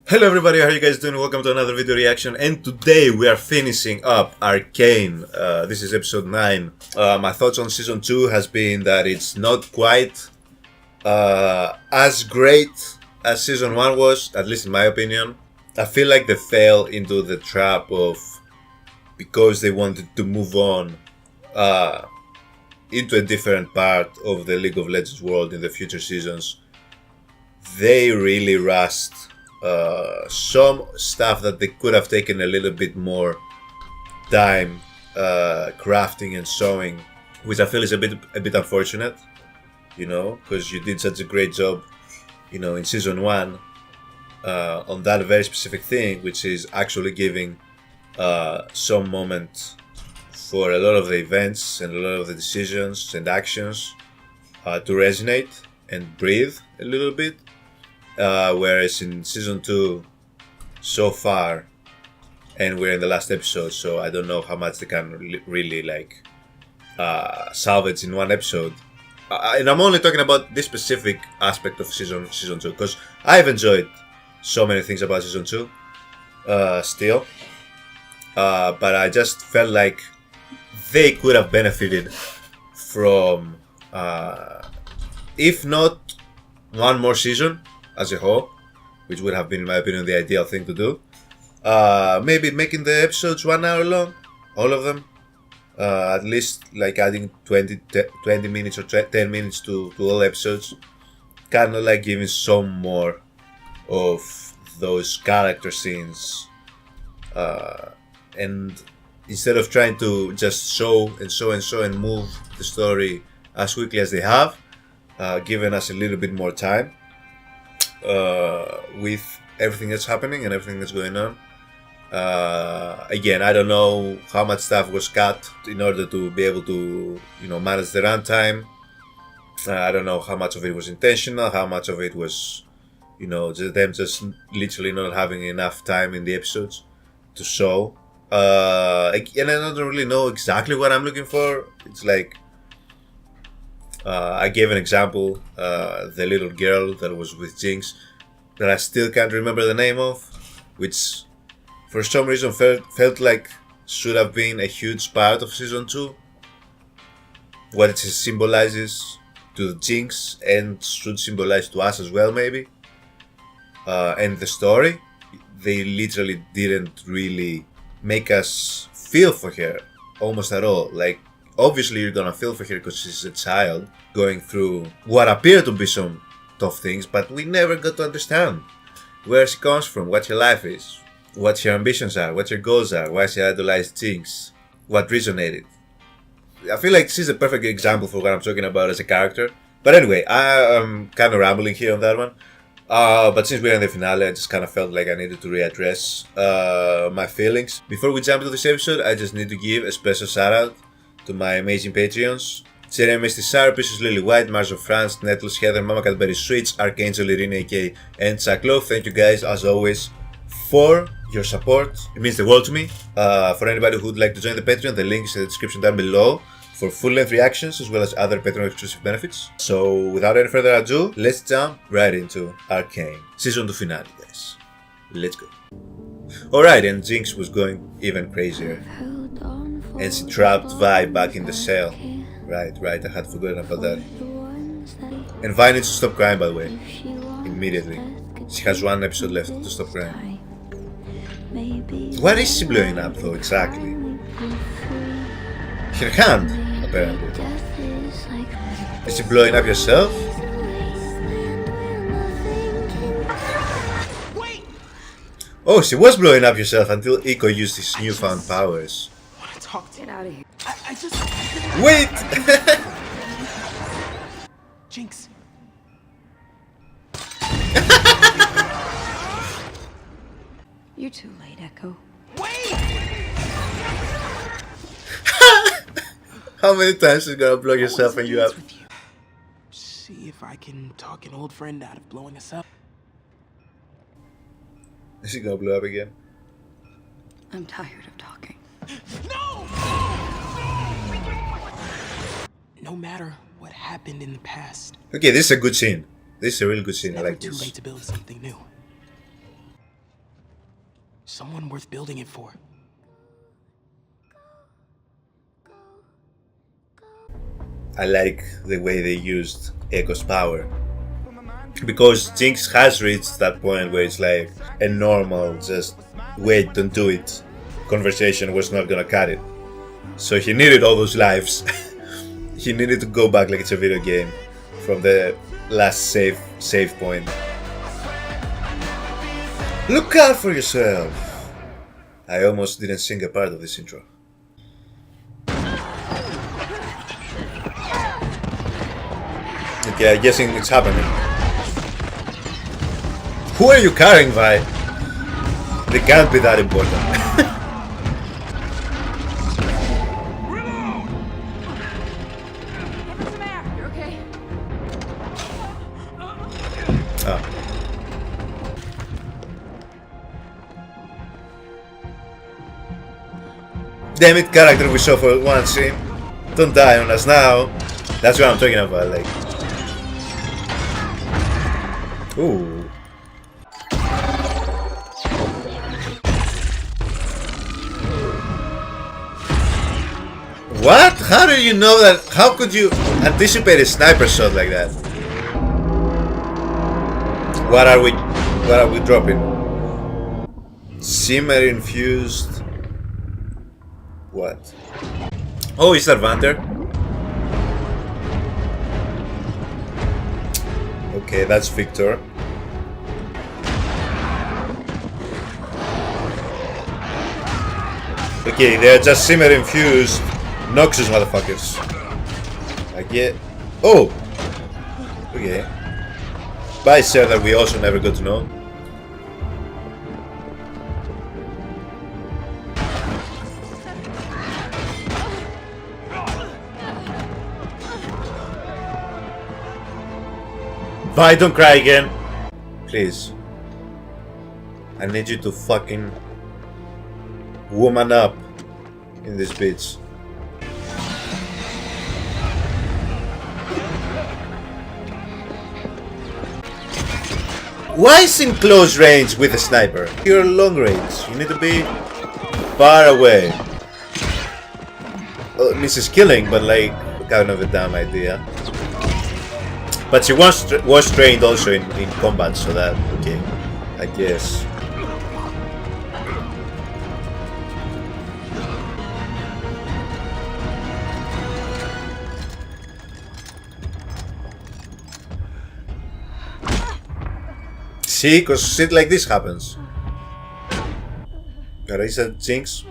Hello everybody, how are you guys doing? Welcome to another video reaction, and today we are finishing up Arcane. This is episode 9. My thoughts on season 2 has been that it's not quite as great as season 1 was, at least in my opinion. I feel like they fell into the trap of, because they wanted to move on into a different part of the League of Legends world in the future seasons, they really rushed some stuff that they could have taken a little bit more time crafting and showing, which I feel is a bit unfortunate, because you did such a great job, in season 1 on that very specific thing, which is actually giving some moment for a lot of the events and a lot of the decisions and actions to resonate and breathe a little bit. Whereas in season 2 so far, and we're in the last episode, so I don't know how much they can really salvage in one episode. And I'm only talking about this specific aspect of season 2, because I've enjoyed so many things about season 2 still, but I just felt like they could have benefited from if not one more season as a whole, which would have been, in my opinion, the ideal thing to do. Maybe making the episodes 1 hour long, all of them. At least like adding 20 minutes or 10 minutes to all episodes. Kind of like giving some more of those character scenes. And instead of trying to just show and move the story as quickly as they have, giving us a little bit more time with everything that's happening and everything that's going on. Again, I don't know how much stuff was cut in order to be able to, manage the runtime. I don't know how much of it was intentional, how much of it was, just literally not having enough time in the episodes to show. And I don't really know exactly what I'm looking for. It's like, I gave an example, the little girl that was with Jinx, that I still can't remember the name of, which for some reason felt like should have been a huge part of season 2. What it symbolizes to Jinx and should symbolize to us as well, maybe. And the story, they literally didn't really make us feel for her almost at all. Like, obviously you're gonna feel for her because she's a child going through what appear to be some tough things, but we never got to understand where she comes from, what her life is, what her ambitions are, what her goals are, why she idolized Jinx, what resonated. I feel like she's a perfect example for what I'm talking about as a character. But anyway, I'm kind of rambling here on that one. But since we're in the finale, I just kind of felt like I needed to readdress my feelings. Before we jump into this episode, I just need to give a special shout out to my amazing Patreons: Jeremy Stisar, Precious Lily White, Mars of France, Nettles, Heather, Mama Cadbury Switch, Arcane, Irene AK, and Chaklo. Thank you guys, as always, for your support. It means the world to me. For anybody who would like to join the Patreon, the link is in the description down below for full-length reactions as well as other Patreon exclusive benefits. So without any further ado, let's jump right into Arcane Season 2 finale, guys. Let's go. Alright, and Jinx was going even crazier. And she trapped Vi back in the cell. Right, I had forgotten about that. And Vi needs to stop crying, by the way. Immediately. She has 1 episode left to stop crying. What is she blowing up though, exactly? Her hand, apparently. Is she blowing up herself? Oh, she was blowing up herself until Eco used his newfound powers. Get out of here. I just... Wait! Jinx. You're too late, Echo. Wait! How many times is it gonna blow yourself and you up? See if I can talk an old friend out of blowing us up. Is he gonna blow up again? I'm tired of talking. No! No matter what happened in the past. Okay, this is a good scene. This is a really good scene. I Never like too this. late to build something new. Someone worth building it for. I like the way they used Echo's power. Because Jinx has reached that point where it's like a normal, just wait, don't do it conversation was not gonna cut it. So he needed all those lives. He needed to go back like it's a video game from the last save point. Look out for yourself! I almost didn't sing a part of this intro. Okay, I'm guessing it's happening. Who are you carrying, Vi? They can't be that important. Oh. Damn it, character we saw for one scene. Don't die on us now. That's what I'm talking about, like. Ooh. What? How do you know that? How could you anticipate a sniper shot like that? What are we dropping? Simmer infused. What? Oh, is that Vander? Okay, that's Victor. Okay, they're just Simmer infused Noxus motherfuckers. I get. Oh! Okay. Bye, sir, that we also never got to know. Vi, don't cry again. Please. I need you to fucking woman up in this bitch. Why is in close range with a sniper? You're long range. You need to be far away. Well, misses killing, but like kind of a dumb idea. But she was trained also in combat, so that okay, I guess. See, cause shit like this happens. Carissa, Jinx,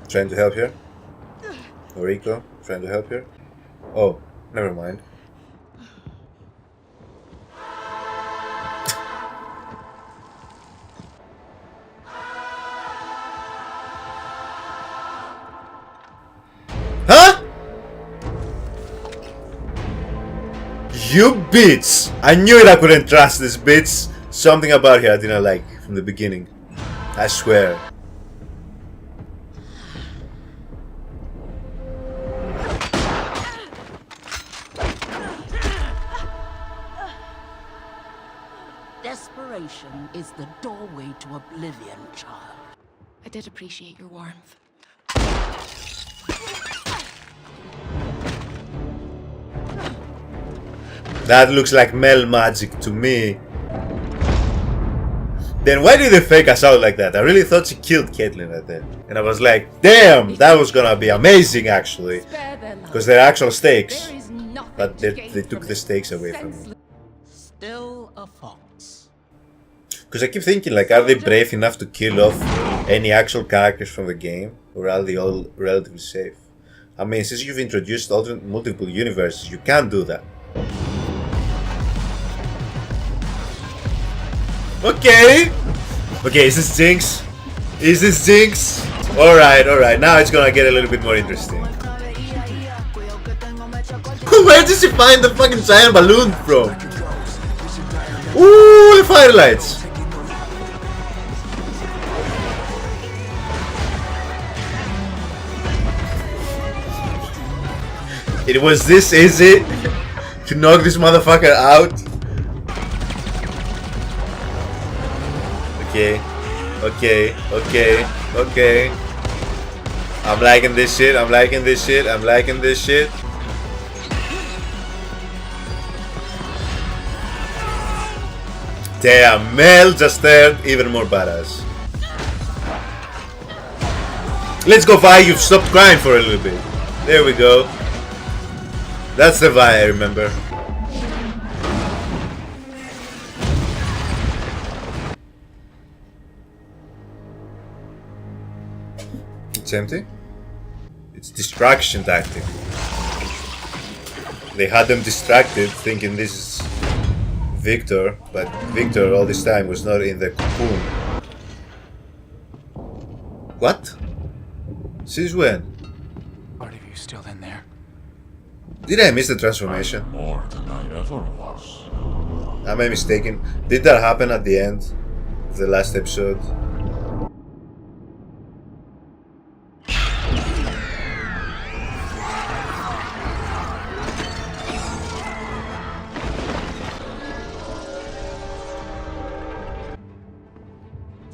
trying to help here. Rico, trying to help here. Oh, never mind. Huh? You bitch! I knew it, I couldn't trust this bitch. Something about her I didn't like from the beginning. I swear. Desperation is the doorway to oblivion, child. I did appreciate your warmth. That looks like Mel magic to me. Then why did they fake us out like that? I really thought she killed Caitlyn right there. And I was like, damn, that was gonna be amazing actually. Because they're actual stakes. But they took the stakes away from me. Still a fox. Because I keep thinking, like, are they brave enough to kill off any actual characters from the game? Or are they all relatively safe? I mean, since you've introduced multiple universes, you can do that. Okay! Okay, is this Jinx? Is this Jinx? Alright, alright, now it's gonna get a little bit more interesting. Where did she find the fucking giant balloon from? Ooh, the firelights! It was this easy to knock this motherfucker out. Okay. Okay. Okay. Okay. I'm liking this shit. I'm liking this shit. I'm liking this shit. Damn, Mel just turned even more badass. Let's go, Vi. You've stopped crying for a little bit. There we go. That's the Vi I remember. It's empty. It's distraction tactic. They had them distracted thinking this is Victor, but Victor all this time was not in the cocoon. What? Since when? Part of you still in there? Did I miss the transformation? More than I ever was. Am I mistaken? Did that happen at the end of the last episode?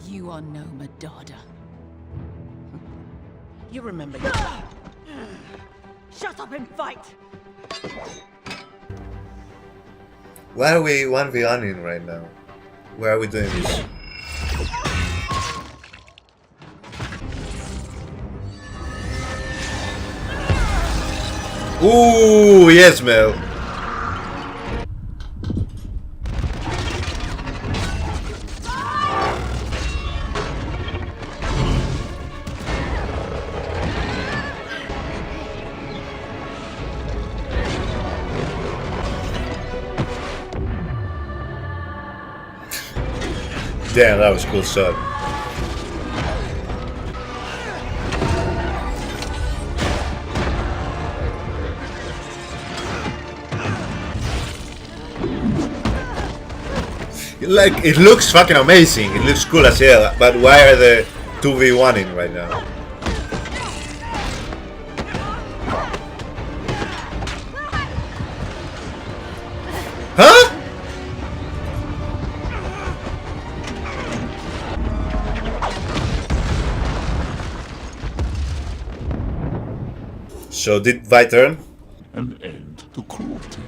You are no Madada. You remember. Shut up and fight! Why are we 1v1ing right now? Why are we doing this? Ooh, yes, Mel. Damn, that was a cool shot. Like, it looks fucking amazing. It looks cool as hell. But why are they 2v1ing right now? Huh? So did Vi turn? An end to cruelty,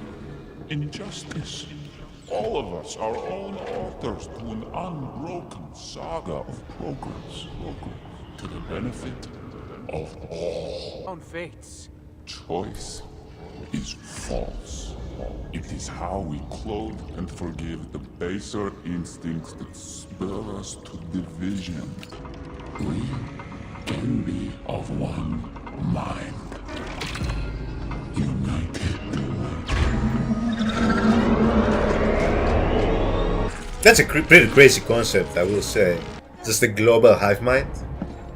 injustice. All of us are own authors to an unbroken saga of progress, to the benefit of all. On fates. Choice is false. It is how we clothe and forgive the baser instincts that spur us to division. We can be of one mind. United. That's a pretty crazy concept, I will say. Just a global hive mind?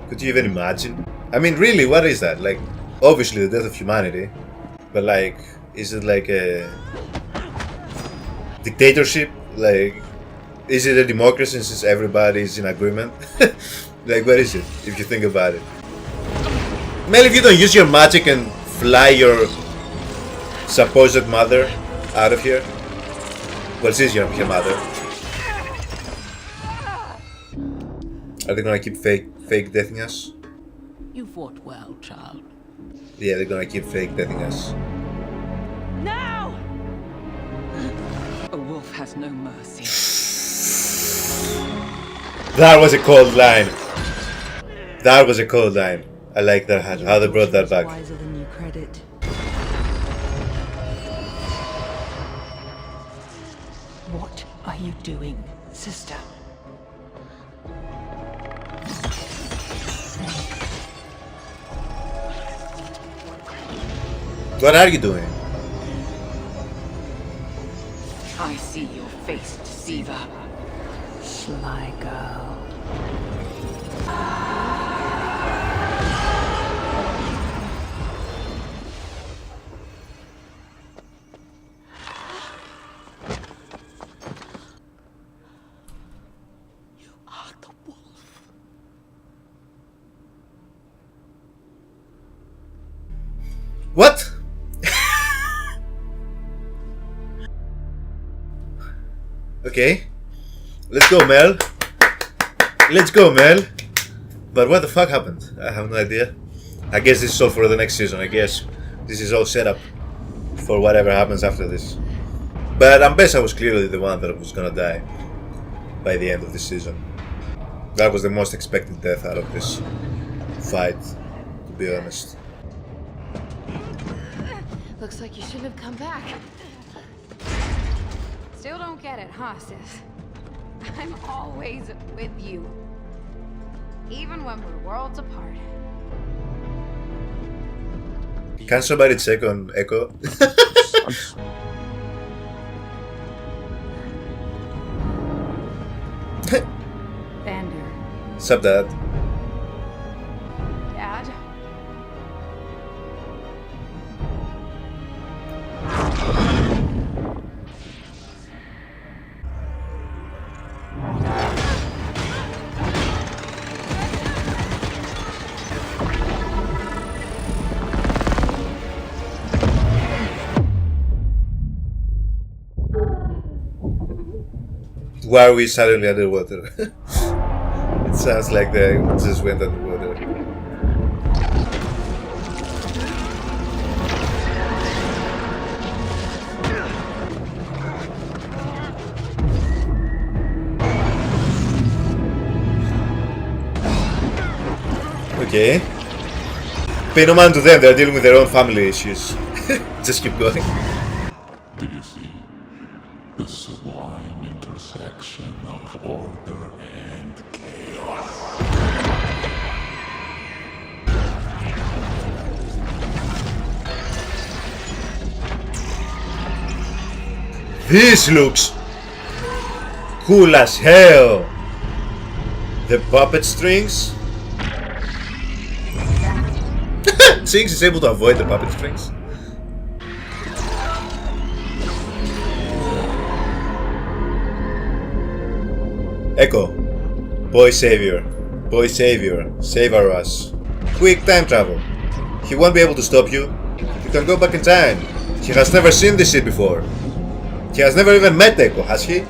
Could you even imagine? I mean, really, what is that? Like, obviously the death of humanity. But like, is it like a dictatorship? Like, is it a democracy since everybody is in agreement? Like, what is it, if you think about it? Mel, if you don't use your magic and fly your supposed mother out of here? Well, she's your mother. Are they gonna keep fake deathing us? You fought well, child. Yeah, they're gonna keep fake deathing us. Now! A wolf has no mercy. That was a cold line. That was a cold line. I like that, how they brought that back. Wiser than you credit. What are you doing, sister? What are you doing? I see your face, deceiver. Sly girl. You are the wolf. What? Okay. Let's go, Mel. Let's go, Mel. But what the fuck happened? I have no idea. I guess this is all for the next season. I guess this is all set up for whatever happens after this. But Ambessa was clearly the one that was gonna die by the end of the season. That was the most expected death out of this fight, to be honest. Looks like you shouldn't have come back. Still don't get it, huh, sis? I'm always with you. Even when we're worlds apart. Can somebody check on Echo? Vander. Sup, Dad? Dad? Why are we suddenly underwater? It sounds like they just went underwater. Okay. Pay no mind to them, they're dealing with their own family issues. Just keep going. Do you see the sublime intersection of order and chaos? This looks cool as hell. The puppet strings. Jinx is able to avoid the puppet strings. Echo, boy savior, save us. Quick time travel. He won't be able to stop you. You can go back in time. He has never seen this shit before. He has never even met Echo, has he?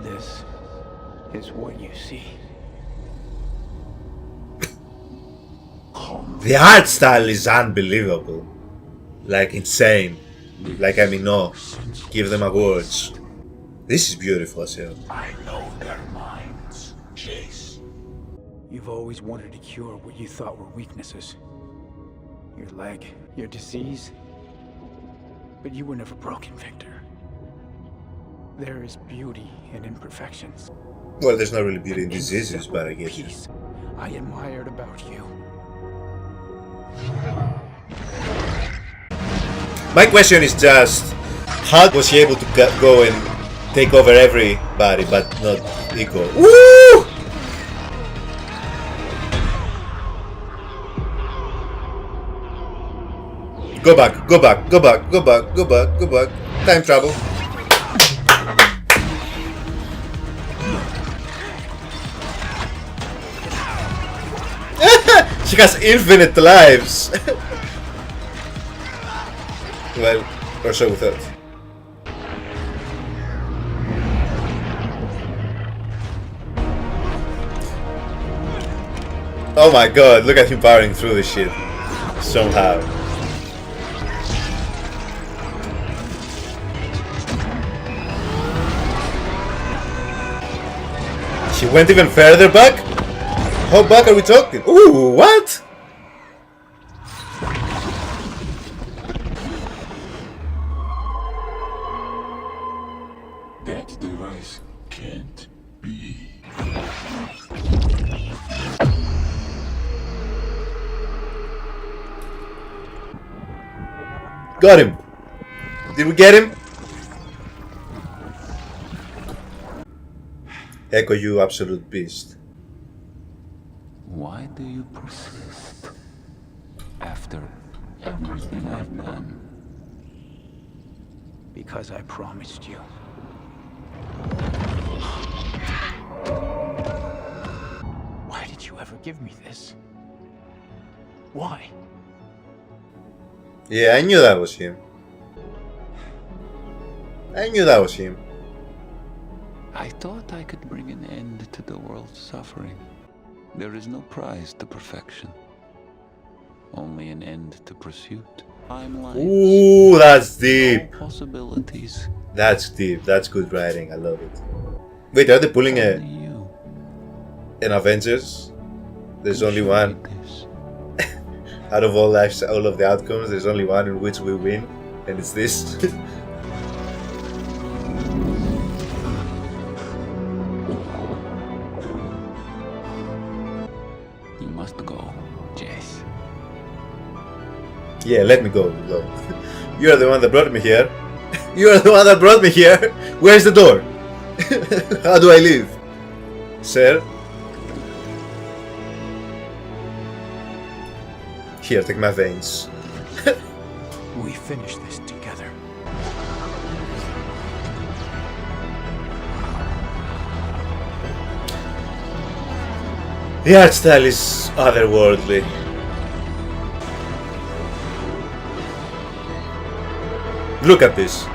This is what you see. The art style is unbelievable. Like insane. Like I'm in awe. Give them awards. This is beautiful as hell. I know their minds, Chase. You've always wanted to cure what you thought were weaknesses. Your leg, your disease. But you were never broken, Victor. There is beauty in imperfections. Well, there's not really beauty in diseases, but I get you. Peace I admired about you. My question is just, how was he able to go and take over everybody, but not Eco? Woo! Go back, go back, go back, go back, go back, go back. Time travel. She has infinite lives. Well, or so we thought. Oh my god, look at him powering through this shit. Somehow. She went even further back? How back are we talking? Ooh, what? That device can't be. Got him. Did we get him? Echo, you absolute beast. Why do you persist after everything I've done? Because I promised you. Why did you ever give me this? Why? Yeah, I knew that was him. I knew that was him. I thought I could bring an end to the world's suffering. There is no prize to perfection. Only an end to pursuit. Timelines. Ooh, that's deep. All possibilities. That's deep. That's good writing. I love it. Wait, are they pulling Only you an Avengers? There's can only show one. me this. Out of all lives, all of the outcomes, there's only one in which we win, and it's this. You must go, Jess. Yeah, let me go. You're the one that brought me here. You're the one that brought me here. Where's the door? How do I leave? Sir? Here, take my veins. We finish this together. The art style is otherworldly. Look at this.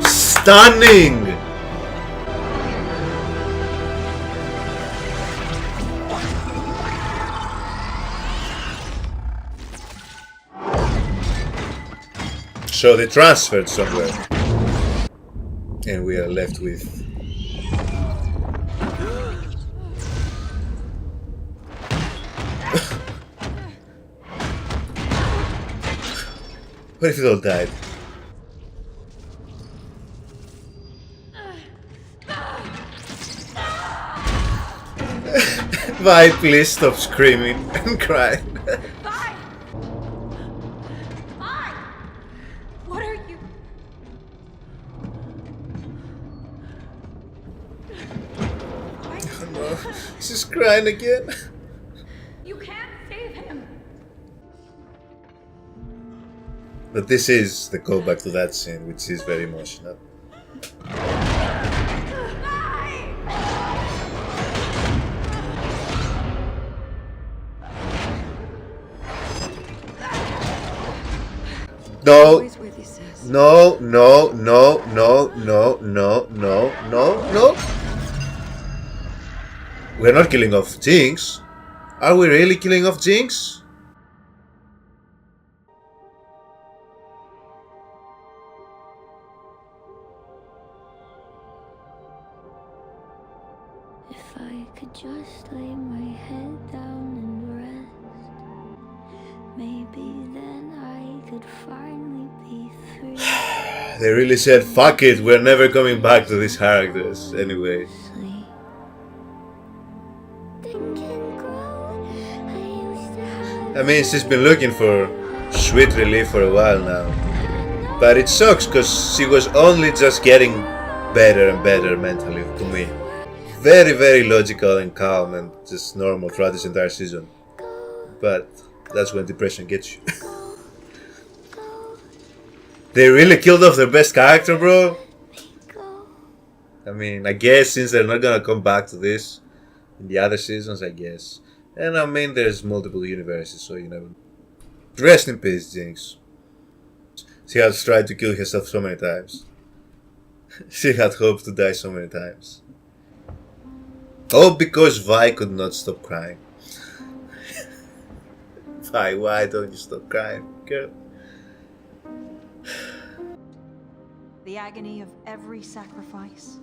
Stunning! So they transferred somewhere. And we are left with... What if it all died? Vi, please stop screaming and crying. Vi! Vi! What are you... No, she's crying again. You can't save him! But this is the callback to that scene, which is very emotional. No, Always with you, sis. no, no, no, no, no, no, no, no, no. We're not killing off Jinx. Are we really killing off Jinx? If I could just lay my head down and rest, maybe then I could finally be free. They really said, fuck it, we're never coming back to these characters. Anyway. Sleep. Think and grow. I used to have I mean, she's been looking for sweet relief for a while now. But it sucks because she was only just getting better and better mentally to me. Very, very logical and calm and just normal throughout this entire season. But that's when depression gets you. They really killed off their best character, bro. go. I mean, I guess since they're not gonna come back to this in the other seasons, I guess. And I mean, there's multiple universes, so you never. Rest in peace, Jinx. She has tried to kill herself so many times. She had hoped to die so many times. Oh, because Vi could not stop crying. Vi, why don't you stop crying, girl? The agony of every sacrifice.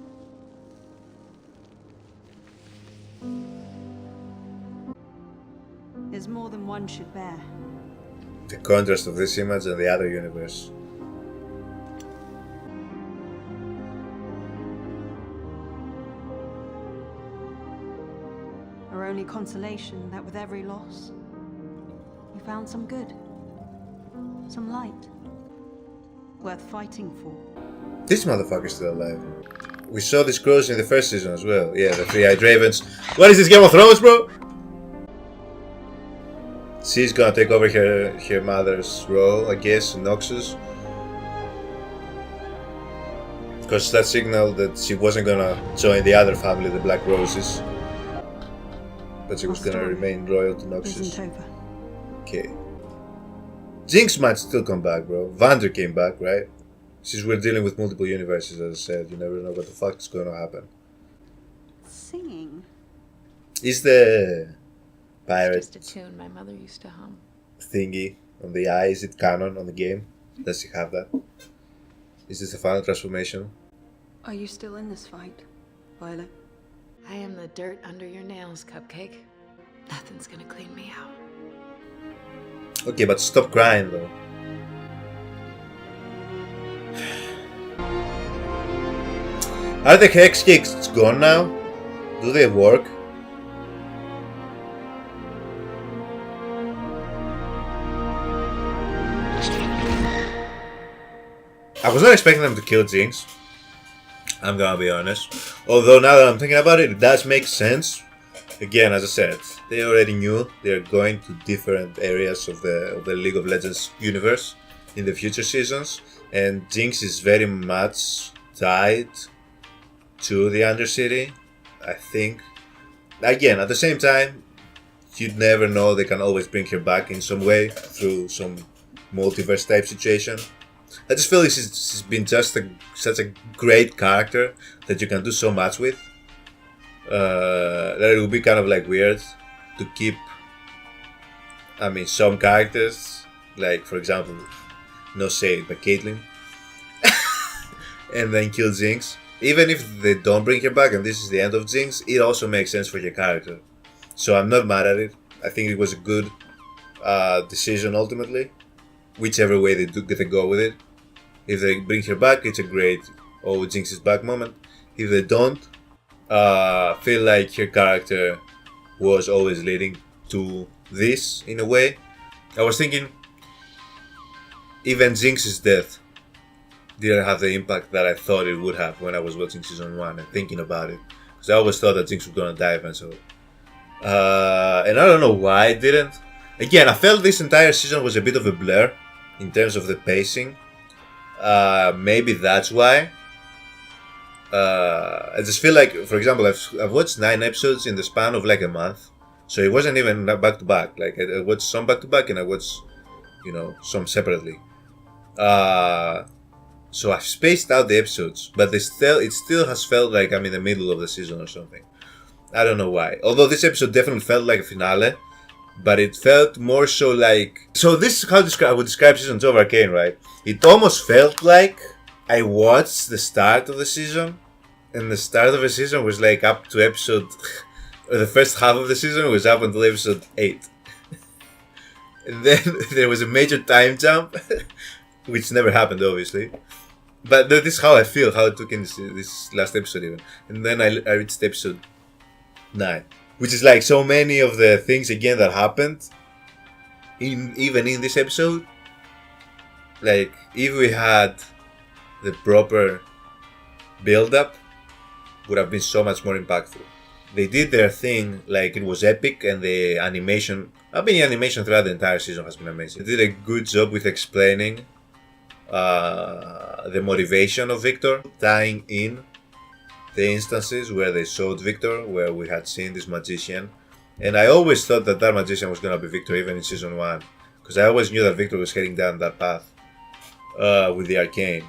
There's more than one should bear. The contrast of this image and the other universe. Our only consolation that with every loss, you found some good, some light, worth fighting for. This motherfucker's still alive. We saw this cross in the first season as well. Yeah, the three-eyed ravens. What is this, Game of Thrones, bro? She's gonna take over her mother's role, I guess, in Noxus. Because that signaled that she wasn't gonna join the other family, the Black Roses. But she was Our gonna story remain loyal to Noxus. isn't over. Okay. Jinx might still come back, bro. Vander came back, right? Since we're dealing with multiple universes, as I said, you never know what the fuck is gonna happen. Singing. Is the pirate It's just a tune my mother used to hum. thingy on the eye, is it canon on the game? Does she have that? Is this the final transformation? Are you still in this fight, Violet? I am the dirt under your nails, Cupcake. Nothing's gonna clean me out. Okay, but stop crying though. Are the hex kicks gone now? Do they work? I was not expecting them to kill Jinx. I'm gonna be honest. Although now that I'm thinking about it, it does make sense. Again, as I said, they already knew they're going to different areas of the League of Legends universe in the future seasons, and Jinx is very much tied to the Undercity, I think. Again, at the same time, you'd never know, they can always bring her back in some way through some multiverse type situation. I just feel she's been just such a great character that you can do so much with. That it would be kind of like weird to keep, I mean, some characters, like for example, no shade, but Caitlyn, and then kill Jinx. Even if they don't bring her back and this is the end of Jinx, it also makes sense for your character. So I'm not mad at it. I think it was a good decision ultimately, whichever way they go with it. If they bring her back, it's a great "oh, Jinx is back" moment. If they don't, feel like her character was always leading to this in a way. I was thinking, even Jinx's death didn't have the impact that I thought it would have when I was watching season 1 and thinking about it. Because I always thought that Jinx was gonna die eventually. And I don't know why it didn't. Again, I felt this entire season was a bit of a blur in terms of the pacing. Maybe that's why. I just feel like, for example, I've watched 9 episodes in the span of like a month, so it wasn't even back to back. Like I watched some back to back and I watched, some separately. So I've spaced out the episodes, but it still has felt like I'm in the middle of the season or something. I don't know why. Although this episode definitely felt like a finale, but it felt more so like. So this is how I would describe season 2 of Arcane, right? It almost felt like I watched the start of the season, and the start of the season was like up to episode, or the first half of the season was up until episode 8. And then there was a major time jump, which never happened obviously. But this is how I feel, how I took in this last episode even. And then I reached episode 9, which is like so many of the things again that happened, even in this episode. Like, if we had the proper build-up, would have been so much more impactful. They did their thing, like it was epic, and the animation, the animation throughout the entire season has been amazing. They did a good job with explaining the motivation of Victor, tying in the instances where they showed Victor, where we had seen this magician. And I always thought that magician was gonna be Victor even in season 1, because I always knew that Victor was heading down that path with the Arcane.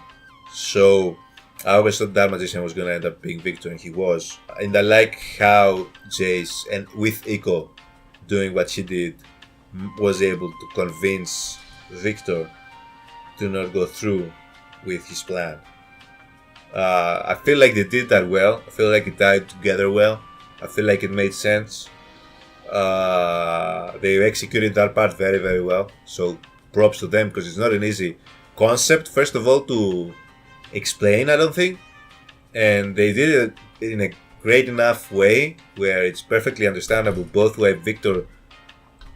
So I always thought that magician was gonna end up being Victor, and he was. And I like how Jace, and with Eiko doing what she did, was able to convince Victor to not go through with his plan. I feel like they did that well. I feel like it tied together well. I feel like it made sense. They executed that part very, very well. So props to them, because it's not an easy concept, first of all, to explain, I don't think. And they did it in a great enough way where it's perfectly understandable both why Victor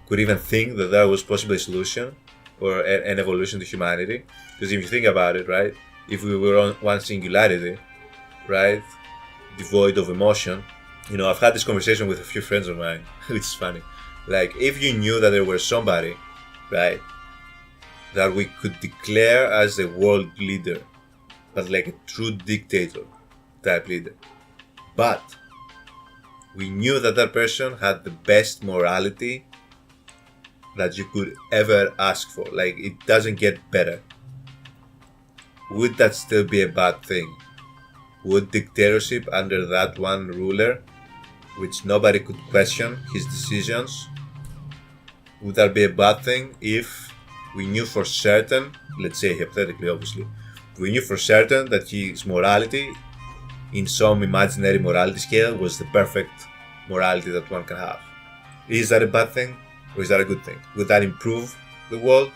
could even think that that was possibly a solution or an evolution to humanity. Because if you think about it, right, if we were on one singularity, right, devoid of emotion, I've had this conversation with a few friends of mine, which is funny. Like, if you knew that there was somebody, right, that we could declare as a world leader, but like a true dictator type leader, but We knew that that person had the best morality that you could ever ask for. Like, it doesn't get better. Would that still be a bad thing? Would dictatorship under that one ruler, which nobody could question his decisions, would that be a bad thing if we knew for certain, let's say hypothetically obviously, we knew for certain that his morality in some imaginary morality scale was the perfect morality that one can have? Is that a bad thing or is that a good thing? Would that improve the world,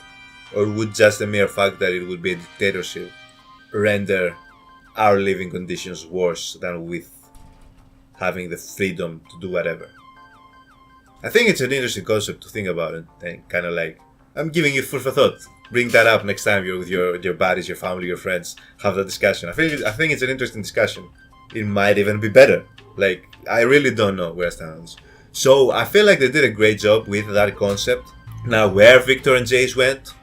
or would just the mere fact that it would be a dictatorship render our living conditions worse than with having the freedom to do whatever? I think it's an interesting concept to think about, and kind of like, I'm giving you food for thought. Bring that up next time you're with your buddies, your family, your friends. Have that discussion. I think it's an interesting discussion. It might even be better. Like, I really don't know where I stand on this. So I feel like they did a great job with that concept. Now, where Victor and Jace went,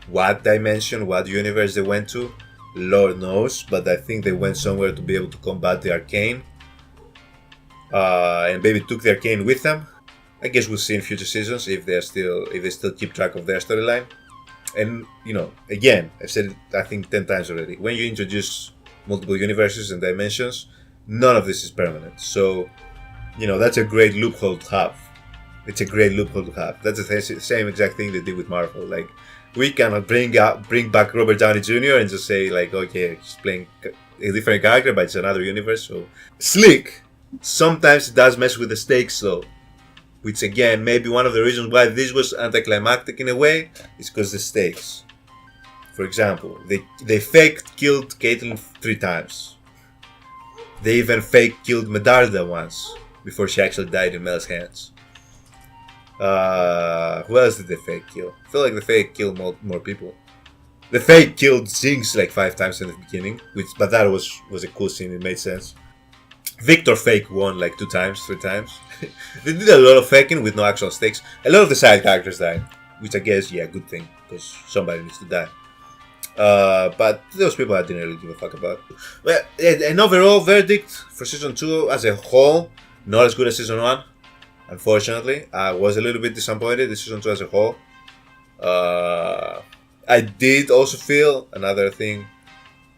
what dimension, what universe they went to, Lord knows. But I think they went somewhere to be able to combat the Arcane, and maybe took the Arcane with them. I guess we'll see in future seasons if they still keep track of their storyline. And, you know, again, I've said it I think 10 times already. When you introduce multiple universes and dimensions, none of this is permanent. So, you know, that's a great loophole to have. It's a great loophole to have. That's the same exact thing they did with Marvel. Like, we cannot bring back Robert Downey Jr. and just say, like, okay, he's playing a different character, but it's another universe. So, slick. Sometimes it does mess with the stakes, though. Which, again, maybe one of the reasons why this was anticlimactic in a way is because the stakes. For example, they fake killed Caitlyn 3 times. They even fake killed Medarda once before she actually died in Mel's hands. Who else did they fake kill? I feel like they fake killed more people. The fake killed Jinx like 5 times in the beginning, but that was a cool scene. It made sense. Victor fake won like 2 times, 3 times. They did a lot of faking with no actual stakes. A lot of the side characters died, which I guess, yeah, good thing, because somebody needs to die. But those people I didn't really give a fuck about. Well, an overall verdict for season 2 as a whole, not as good as season 1. Unfortunately, I was a little bit disappointed in season 2 as a whole. I did also feel, another thing,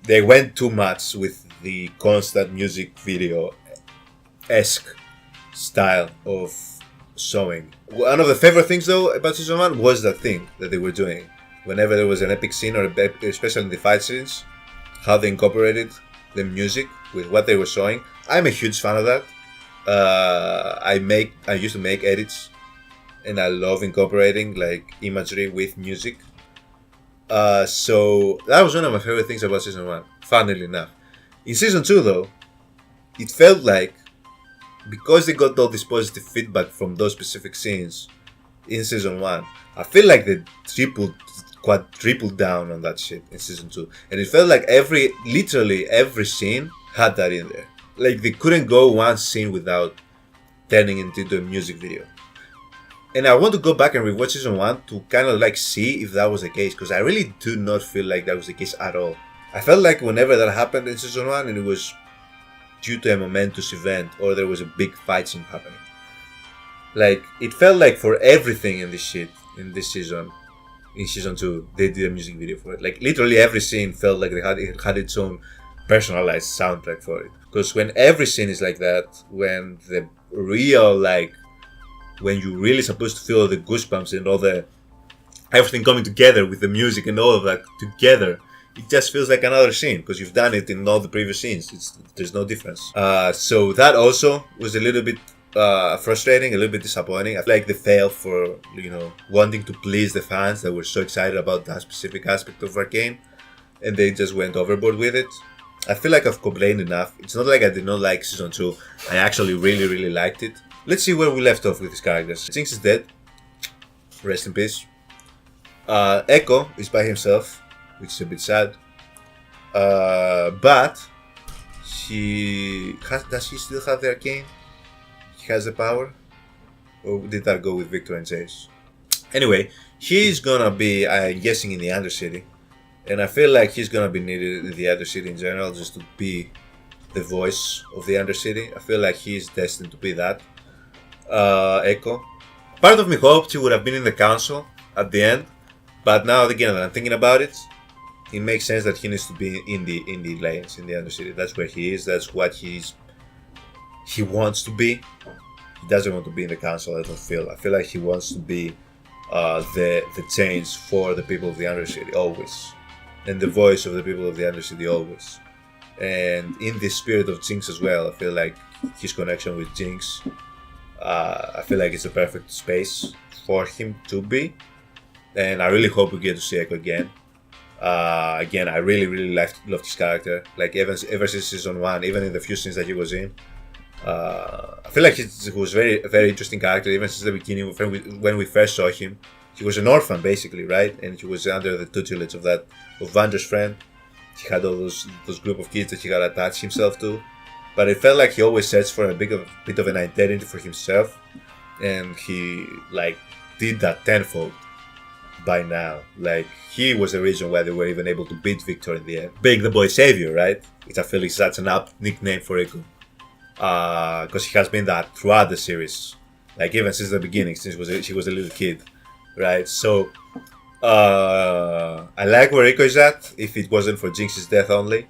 they went too much with the constant music video-esque style of showing. One of the favorite things though about season 1 was that thing that they were doing. Whenever there was an epic scene, or especially in the fight scenes, how they incorporated the music with what they were showing. I'm a huge fan of that. I used to make edits, and I love incorporating like imagery with music. So that was one of my favorite things about season 1, funnily enough. In season 2 though, it felt like, because they got all this positive feedback from those specific scenes in season 1, I feel like they quadrupled down on that shit in season 2. And it felt like literally every scene had that in there. Like, they couldn't go one scene without turning it into a music video. And I want to go back and rewatch season 1 to kind of like see if that was the case, because I really do not feel like that was the case at all. I felt like whenever that happened in season 1, and it was due to a momentous event, or there was a big fight scene happening. Like, it felt like for everything in this shit, in this season, in season 2, they did a music video for it. Like, literally every scene felt like it had its own personalized soundtrack for it. Because when every scene is like that, when the real, like, when you're really supposed to feel the goosebumps and all the everything coming together with the music and all of that together, it just feels like another scene, because you've done it in all the previous scenes. There's no difference. So that also was a little bit frustrating, a little bit disappointing. I feel like they failed for, you know, wanting to please the fans that were so excited about that specific aspect of Arcane, and they just went overboard with it. I feel like I've complained enough. It's not like I did not like season 2. I actually really liked it. Let's see where we left off with these characters. Jinx is dead. Rest in peace. Echo is by himself, which is a bit sad. But does he still have the Arcane? He has the power? Or did that go with Victor and Jace? Anyway, he's gonna be, I'm guessing, in the Undercity. And I feel like he's gonna be needed in the Undercity in general, just to be the voice of the Undercity. I feel like he is destined to be that. Echo. Part of me hoped he would have been in the council at the end, but now again that I'm thinking about it, it makes sense that he needs to be in the lanes, in the Undercity. That's where he is. That's what he wants to be. He doesn't want to be in the council. I feel like he wants to be the change for the people of the Undercity always, and the voice of the people of the Undercity always. And in the spirit of Jinx as well, I feel like his connection with Jinx, I feel like it's a perfect space for him to be. And I really hope we get to see Echo again. Again, I really loved his character. Like ever since season 1, even in the few scenes that he was in, I feel like he was a very interesting character. Even since the beginning, when we first saw him, he was an orphan basically, right? And he was under the tutelage of Vander's friend. He had all those group of kids that he had attached himself to, but it felt like he always searched for a bit of an identity for himself, and he like did that tenfold by now. Like he was the reason why they were even able to beat Victor in the end, being the boy savior, right? Which I feel is such an apt nickname for Riku, because he has been that throughout the series, like even since the beginning, since he was a little kid, right? So. I like where Rico is at, if it wasn't for Jinx's death only.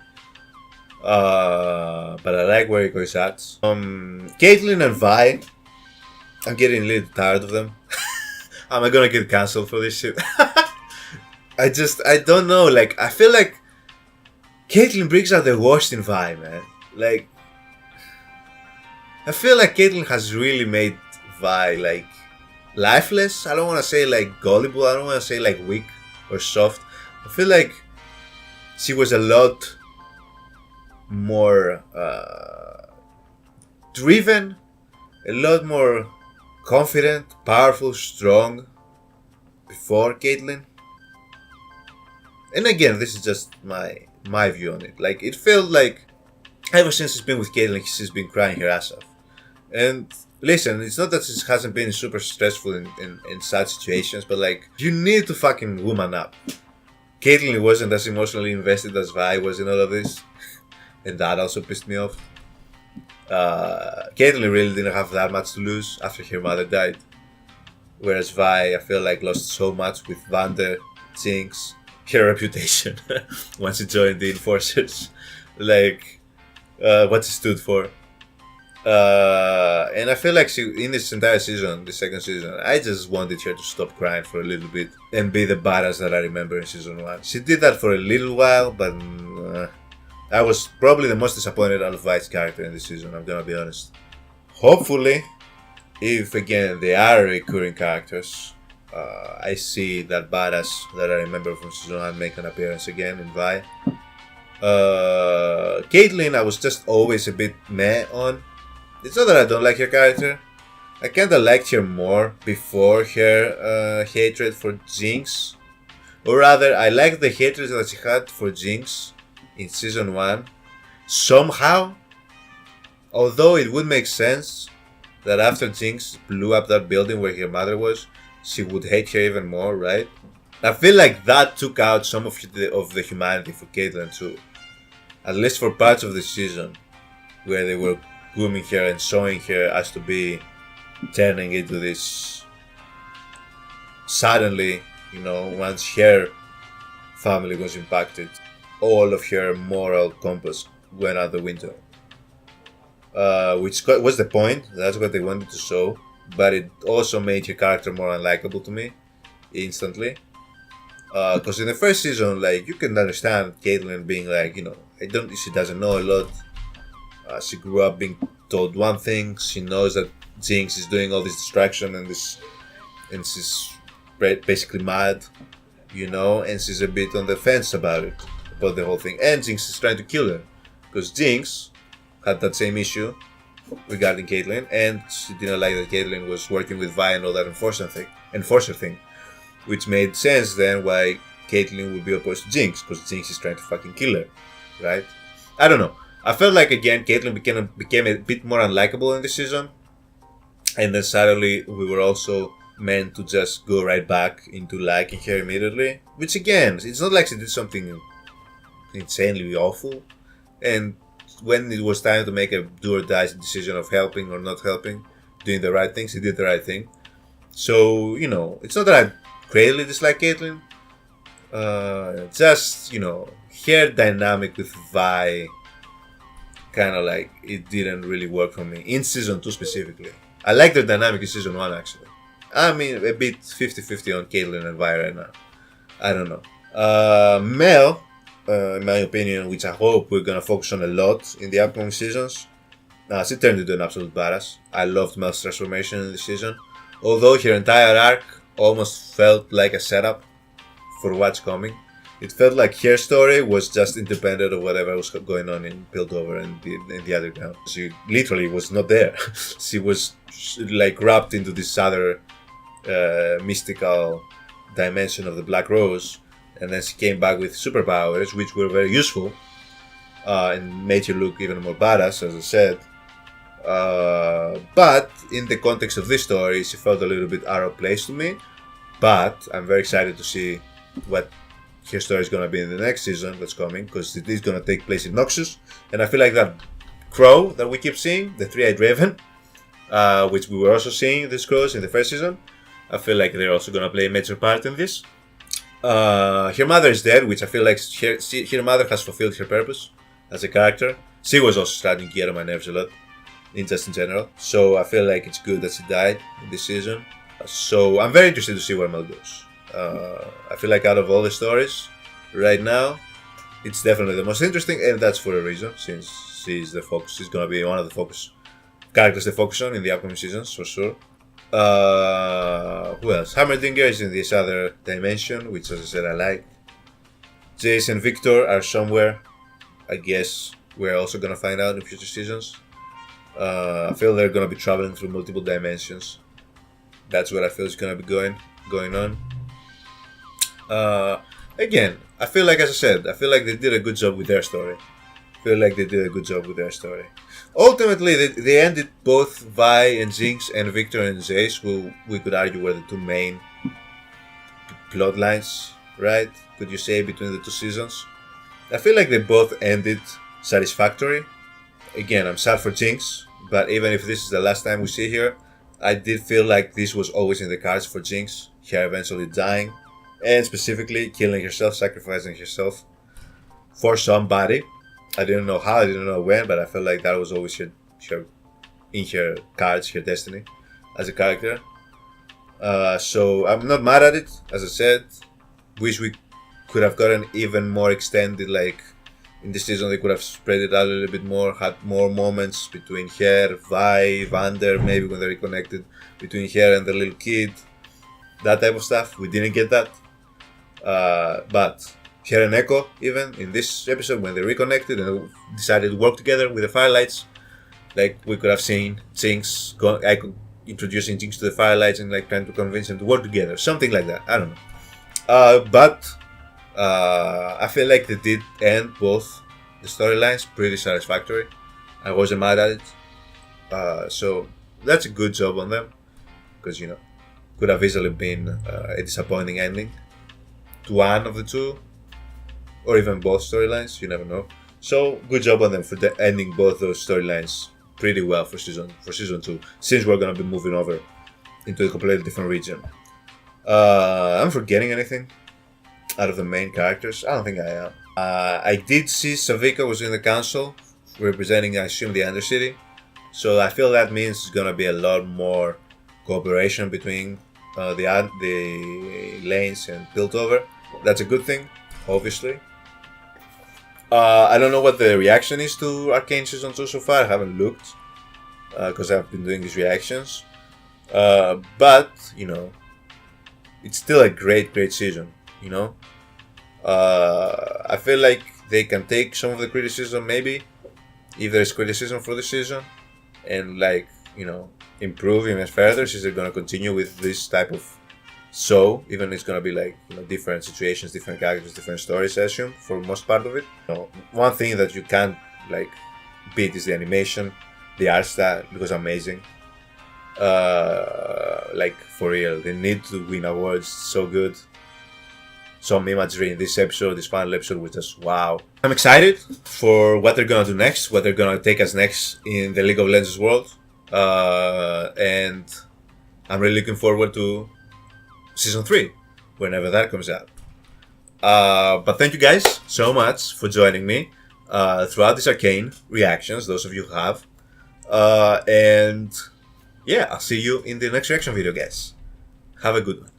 But I like where Rico is at. Caitlyn and Vi, I'm getting a little tired of them. Am I gonna get cancelled for this shit? I don't know, like, I feel like Caitlyn brings out the worst in Vi, man. Like, I feel like Caitlyn has really made Vi, like, lifeless. I don't want to say like gullible, I don't want to say like weak or soft. I feel like she was a lot more driven, a lot more confident, powerful, strong before Caitlyn. And again, this is just my view on it. Like, it felt like ever since she's been with Caitlyn, she's been crying her ass off. And listen, it's not that it hasn't been super stressful in such situations, but like, you need to fucking woman up. Caitlyn wasn't as emotionally invested as Vi was in all of this, and that also pissed me off. Caitlyn really didn't have that much to lose after her mother died, whereas Vi, I feel like, lost so much with Vander, Jinx, her reputation once she joined the Enforcers, like what she stood for. And I feel like she, in this entire season, the second season, I just wanted her to stop crying for a little bit and be the badass that I remember in season 1. She did that for a little while, but I was probably the most disappointed out of Vi's character in this season, I'm gonna be honest. Hopefully, if again they are recurring characters, I see that badass that I remember from season 1 make an appearance again in Vi. Caitlyn, I was just always a bit meh on. It's not that I don't like her character. I kinda liked her more before her hatred for Jinx. Or rather, I liked the hatred that she had for Jinx in season 1. Somehow, although it would make sense that after Jinx blew up that building where her mother was, she would hate her even more, right? I feel like that took out some of the humanity for Caitlyn too. At least for parts of the season, where they were grooming her and showing her as to be turning into this. Suddenly, you know, once her family was impacted, all of her moral compass went out the window. Which was the point, that's what they wanted to show, but it also made her character more unlikable to me, instantly. Because in the first season, like, you can understand Caitlyn being like, you know, she doesn't know a lot. She grew up being told one thing. She knows that Jinx is doing all this distraction and she's basically mad, you know, and she's a bit on the fence about it, about the whole thing. And Jinx is trying to kill her, because Jinx had that same issue regarding Caitlyn, and she didn't like that Caitlyn was working with Vi and all that enforcer thing, which made sense then why Caitlyn would be opposed to Jinx, because Jinx is trying to fucking kill her, right? I don't know. I felt like, again, Caitlyn became a bit more unlikable in this season, and then suddenly we were also meant to just go right back into liking her immediately, which again, it's not like she did something insanely awful, and when it was time to make a do or die decision of helping or not helping, doing the right things, he did the right thing. So, you know, it's not that I greatly dislike Caitlyn. Just, you know, her dynamic with Vi, kind of like, it didn't really work for me. In season 2 specifically. I like the dynamic in season 1 actually. I mean, a bit 50-50 on Caitlyn and Vi right now. I don't know. Mel, in my opinion, which I hope we're gonna focus on a lot in the upcoming seasons. She turned into an absolute badass. I loved Mel's transformation in this season. Although her entire arc almost felt like a setup for what's coming. It felt like her story was just independent of whatever was going on in Piltover and the Underground. She literally was not there. She was like wrapped into this other mystical dimension of the Black Rose, and then she came back with superpowers, which were very useful and made her look even more badass, as I said. But in the context of this story, she felt a little bit out of place to me. But I'm very excited to see what her story is going to be in the next season that's coming, because it is going to take place in Noxus. And I feel like that crow that we keep seeing, the three-eyed raven, which we were also seeing these crows in the first season, I feel like they're also going to play a major part in this. Her mother is dead, which I feel like her mother has fulfilled her purpose as a character. She was also starting to get on my nerves a lot, in general. So I feel like it's good that she died in this season. So I'm very interested to see where Mel goes. I feel like out of all the stories right now, it's definitely the most interesting, and that's for a reason, since she's the focus. She's gonna be one of the focus characters they focus on in the upcoming seasons for sure. Who else? Hammerdinger is in this other dimension, which, as I said, I like. Jace and Victor are somewhere. I guess we're also gonna find out in future seasons. I feel they're gonna be traveling through multiple dimensions. That's what I feel is gonna be going on. Again, I feel like, as I said, I feel like they did a good job with their story. Ultimately, they ended both Vi and Jinx and Victor and Jace, who we could argue were the two main plot lines, right? Could you say, between the two seasons? I feel like they both ended satisfactory. Again, I'm sad for Jinx, but even if this is the last time we see her, I did feel like this was always in the cards for Jinx, her eventually dying, and specifically killing herself, sacrificing herself for somebody. I didn't know how, I didn't know when, but I felt like that was always her in her cards, her destiny as a character. So I'm not mad at it, as I said. Wish we could have gotten even more extended, like in this season they could have spread it out a little bit more, had more moments between her, Vi, Vander, maybe when they reconnected, between her and the little kid, that type of stuff. We didn't get that. But her and Echo, even in this episode, when they reconnected and decided to work together with the Firelights, like we could have seen Jinx introducing Jinx to the Firelights and like trying to convince them to work together, something like that. I don't know. But I feel like they did end both the storylines pretty satisfactory. I wasn't mad at it. So that's a good job on them, because, you know, could have easily been a disappointing ending to one of the two, or even both storylines. You never know. So good job on them for ending both those storylines pretty well for season 2, since we're gonna be moving over into a completely different region. I'm forgetting anything out of the main characters? I don't think I am. I did see Savika was in the council, representing, I assume, the Undercity. So I feel that means it's gonna be a lot more cooperation between the lanes and Piltover. That's a good thing, obviously. I don't know what the reaction is to Arcane Season 2 so far. I haven't looked, because I've been doing these reactions. But, you know, it's still a great season, you know. I feel like they can take some of the criticism, maybe, if there's criticism for the season, and, like, you know, improve even further, since they're gonna continue with this type of show. Even it's gonna be like, you know, different situations, different characters, different stories, I assume, for most part of it. You know, one thing that you can't like beat is the animation, the art style, because amazing. Like, for real, they need to win awards. So good. some imagery in this episode, this final episode was just wow. I'm excited for what they're gonna do next, what they're gonna take us next in the League of Legends world, and I'm really looking forward to Season 3, whenever that comes out. But thank you guys so much for joining me throughout these Arcane reactions, those of you who have. And yeah, I'll see you in the next reaction video, guys. Have a good one.